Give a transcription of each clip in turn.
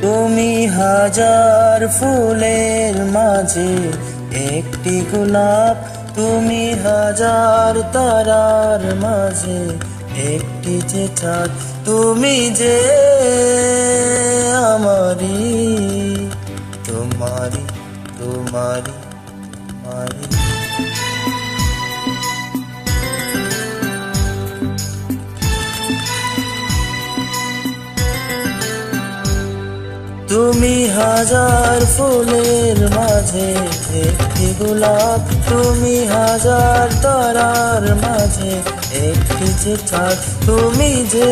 তুমি হাজার ফুলের মাঝে একটি গোলাপ, তুমি হাজার তারার মাঝে একটি যে চাঁদ, তুমি যে আমারি, তোমারি তোমারি তোমারি। তুমি হাজার ফুলের মাঝে একটি গোলাপ, তুমি হাজার তারার মাঝে একটি যে চাঁদ, তুমি যে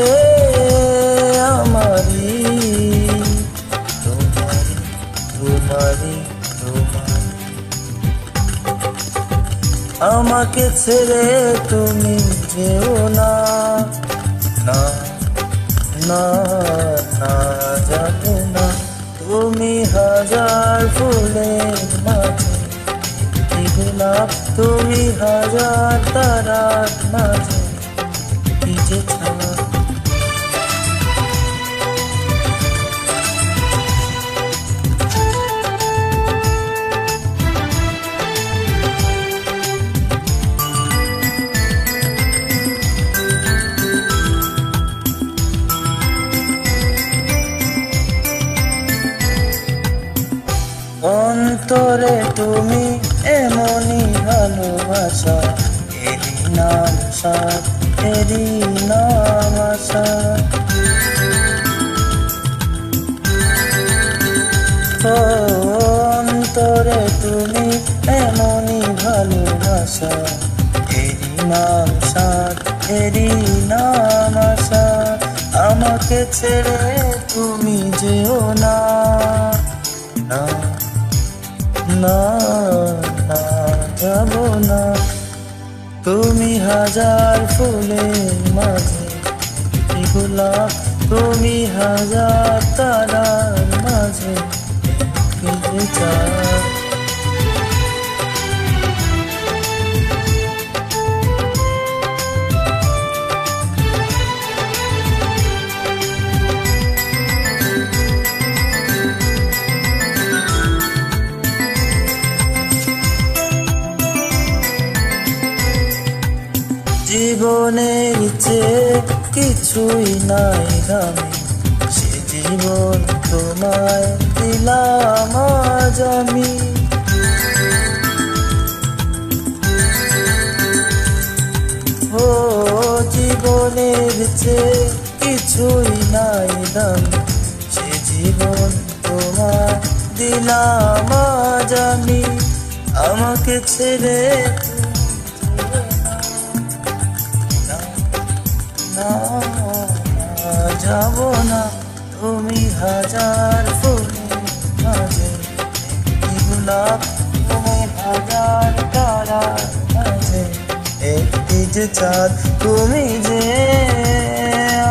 আমারি, তোমারি তোমারি তোমারি। আমাকে ছেড়ে তুমি যেও না, না না না যাব না। তুমি হাজার ফুলের মাঝে একটি গোলাপ, তুমি হাজার তারার মাঝে একটি যে চাঁদ। অন্তরে তুমি এমনই ভালোবাসা, এরই নাম সাথ, এরই নাম আশা। ও অন্তরে তুমি এমনই ভালোবাসা, এরই নাম সাথ, এরই নাম আশা। আমাকে ছেড়ে তুমি যেও না, না না না যাব না। তুমি হাজার ফুলের মাঝে একটি গোলাপ, তুমি হাজার তারার মাঝে একটি যে চাঁদ। জীবনের চেয়ে কিছুই নাই দামি, সে জীবন তোমায় দিলাম আজ আমি। ও জীবনের চেয়ে কিছুই নাই দামি, সে জীবন তোমায় দিলাম আজ আমি। আমাকে ছেড়ে যাব না। তুমি হাজার ফুলের মাঝে একটি গোলাপ, তুমি হাজার তারার মাঝে একটি যে চাঁদ, তুমি যে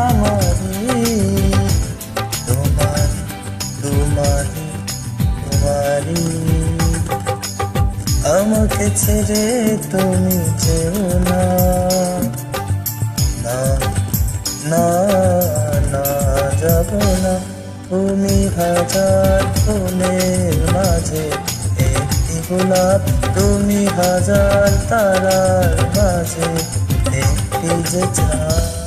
আমারি, তোমারি তোমারি তোমারি। আমাকে ছেড়ে তুমি যেও না, না না না যাব না। তুমি হাজার ফুলের মাঝে একটি গোলাপ, তুমি হাজার তারার মাঝে একটি যে চাঁদ।